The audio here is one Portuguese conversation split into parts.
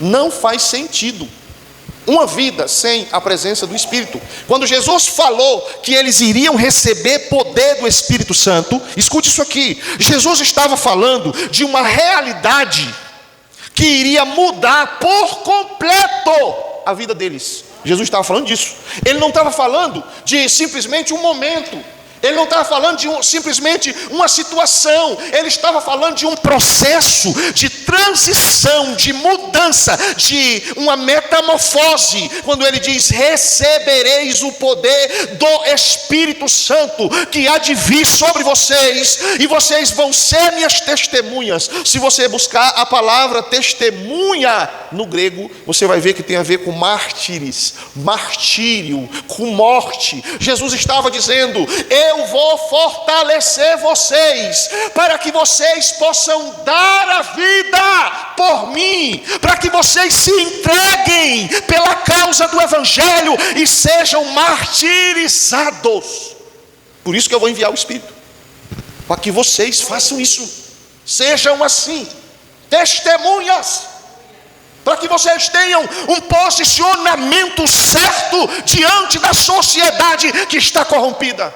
Não faz sentido uma vida sem a presença do Espírito. Quando Jesus falou que eles iriam receber poder do Espírito Santo, escute isso aqui, Jesus estava falando de uma realidade que iria mudar por completo a vida deles. Jesus estava falando disso. Ele não estava falando de simplesmente um momento. Ele não estava falando de simplesmente uma situação. Ele estava falando de um processo de transição, de mudança, de uma metamorfose. Quando ele diz: recebereis o poder do Espírito Santo, que há de vir sobre vocês, e vocês vão ser minhas testemunhas. Se você buscar a palavra testemunha no grego, você vai ver que tem a ver com mártires, martírio, com morte. Jesus estava dizendo: eu vou fortalecer vocês, para que vocês possam dar a vida por mim, para que vocês se entreguem pela causa do Evangelho e sejam martirizados. Por isso que eu vou enviar o Espírito, para que vocês façam isso, sejam assim, testemunhas, para que vocês tenham um posicionamento certo diante da sociedade que está corrompida.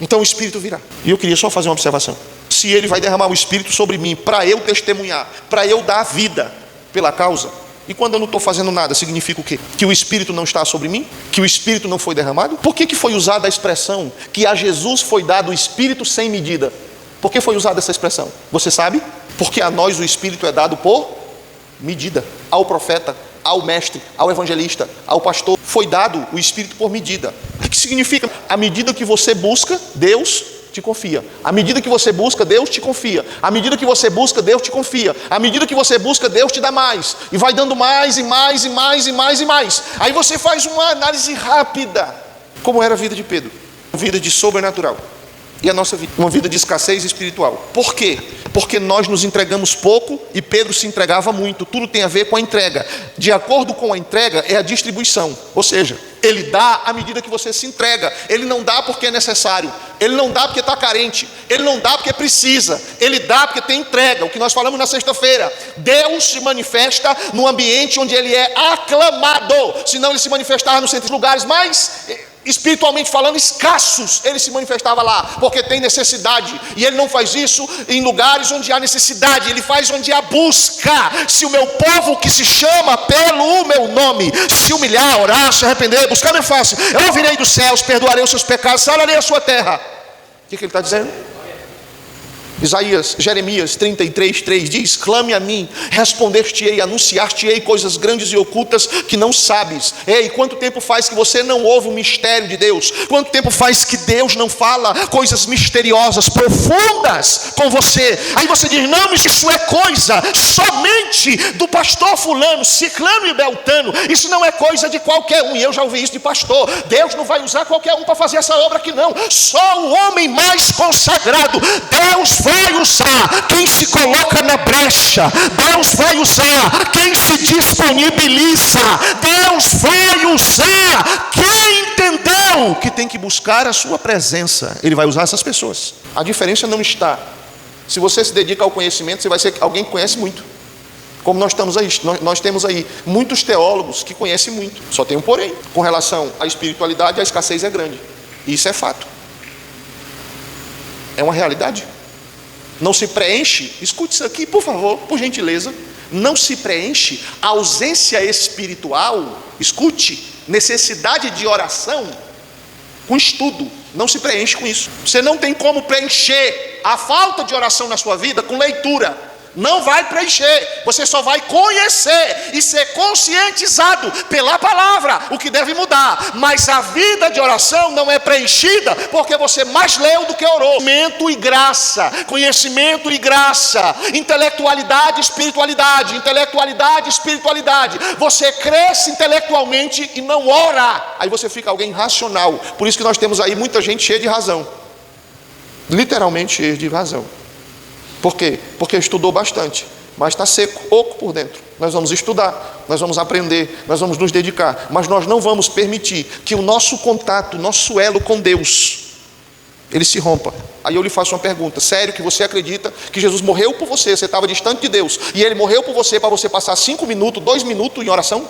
Então o Espírito virá. E eu queria só fazer uma observação. Se Ele vai derramar o Espírito sobre mim para eu testemunhar, para eu dar vida pela causa, e quando eu não estou fazendo nada, significa o quê? Que o Espírito não está sobre mim? Que o Espírito não foi derramado? Por que foi usada a expressão que a Jesus foi dado o Espírito sem medida? Por que foi usada essa expressão? Você sabe? Porque a nós o Espírito é dado por medida. Ao profeta, ao mestre, ao evangelista, ao pastor, foi dado o Espírito por medida. O que significa? À medida que você busca, Deus te confia. À medida que você busca, Deus te confia. À medida que você busca, Deus te confia. À medida que você busca, Deus te dá mais. E vai dando mais e mais e mais e mais e mais. Aí você faz uma análise rápida. Como era a vida de Pedro? Uma vida de sobrenatural. E a nossa vida? Uma vida de escassez espiritual. Por quê? Porque nós nos entregamos pouco e Pedro se entregava muito. Tudo tem a ver com a entrega. De acordo com a entrega é a distribuição. Ou seja, Ele dá à medida que você se entrega. Ele não dá porque é necessário. Ele não dá porque está carente. Ele não dá porque precisa. Ele dá porque tem entrega. O que nós falamos na sexta-feira. Deus se manifesta no ambiente onde Ele é aclamado. Senão Ele se manifestava nos lugares mais, espiritualmente falando, escassos. Ele se manifestava lá, porque tem necessidade. E Ele não faz isso em lugares onde há necessidade. Ele faz onde há busca. Se o meu povo que se chama pelo meu nome se humilhar, orar, se arrepender, buscar minha face, eu ouvirei dos céus, perdoarei os seus pecados, sararei a sua terra. O que ele está dizendo? Jeremias 33:3 diz: clame a mim, responder-te-ei, anunciar-te-ei coisas grandes e ocultas que não sabes. Ei, quanto tempo faz que você não ouve o mistério de Deus? Quanto tempo faz que Deus não fala coisas misteriosas, profundas com você? Aí você diz: não, mas isso é coisa somente do pastor fulano, ciclano e beltano. Isso não é coisa de qualquer um. E eu já ouvi isso de pastor. Deus não vai usar qualquer um para fazer essa obra aqui, não. Só o homem mais consagrado. Deus vai usar quem se coloca na brecha. Deus vai usar quem se disponibiliza. Deus vai usar quem entendeu que tem que buscar a sua presença. Ele vai usar essas pessoas. A diferença não está. Se você se dedica ao conhecimento, você vai ser alguém que conhece muito. Como nós temos aí muitos teólogos que conhecem muito. Só tem um porém. Com relação à espiritualidade, a escassez é grande. Isso é fato. É uma realidade. Não se preenche, escute isso aqui, por favor, por gentileza. Não se preenche a ausência espiritual, escute, necessidade de oração, com estudo. Não se preenche com isso. Você não tem como preencher a falta de oração na sua vida com leitura. Não vai preencher. Você só vai conhecer e ser conscientizado pela palavra o que deve mudar. Mas a vida de oração não é preenchida porque você mais leu do que orou. Conhecimento e graça, intelectualidade, espiritualidade, intelectualidade, espiritualidade. Você cresce intelectualmente e não ora. Aí você fica alguém racional. Por isso que nós temos aí muita gente cheia de razão. Literalmente cheia de razão. Por quê? Porque estudou bastante, mas está seco, oco por dentro. Nós vamos estudar, nós vamos aprender, nós vamos nos dedicar, mas nós não vamos permitir que o nosso contato, nosso elo com Deus, ele se rompa. Aí eu lhe faço uma pergunta: sério que você acredita que Jesus morreu por você? Você estava distante de Deus e Ele morreu por você para você passar 5 minutos, 2 minutos em oração?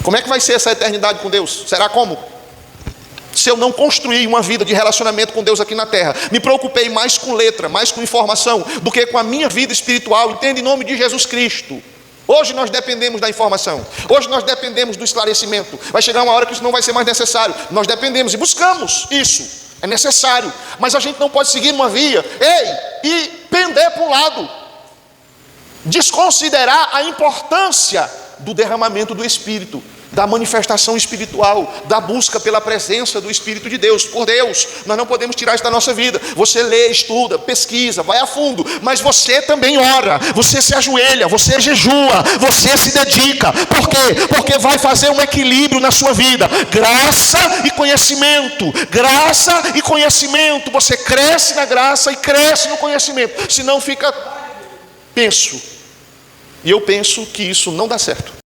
Como é que vai ser essa eternidade com Deus? Será como? Se eu não construir uma vida de relacionamento com Deus aqui na terra, me preocupei mais com letra, mais com informação, do que com a minha vida espiritual, entende, em nome de Jesus Cristo. Hoje nós dependemos da informação, hoje nós dependemos do esclarecimento. Vai chegar uma hora que isso não vai ser mais necessário. Nós dependemos e buscamos isso, é necessário. Mas a gente não pode seguir uma via, e pender para um lado, desconsiderar a importância do derramamento do Espírito, da manifestação espiritual, da busca pela presença do Espírito de Deus, por Deus. Nós não podemos tirar isso da nossa vida. Você lê, estuda, pesquisa, vai a fundo, mas você também ora, você se ajoelha, você jejua, você se dedica. Por quê? Porque vai fazer um equilíbrio na sua vida, graça e conhecimento, graça e conhecimento. Você cresce na graça e cresce no conhecimento, senão fica, e eu penso que isso não dá certo.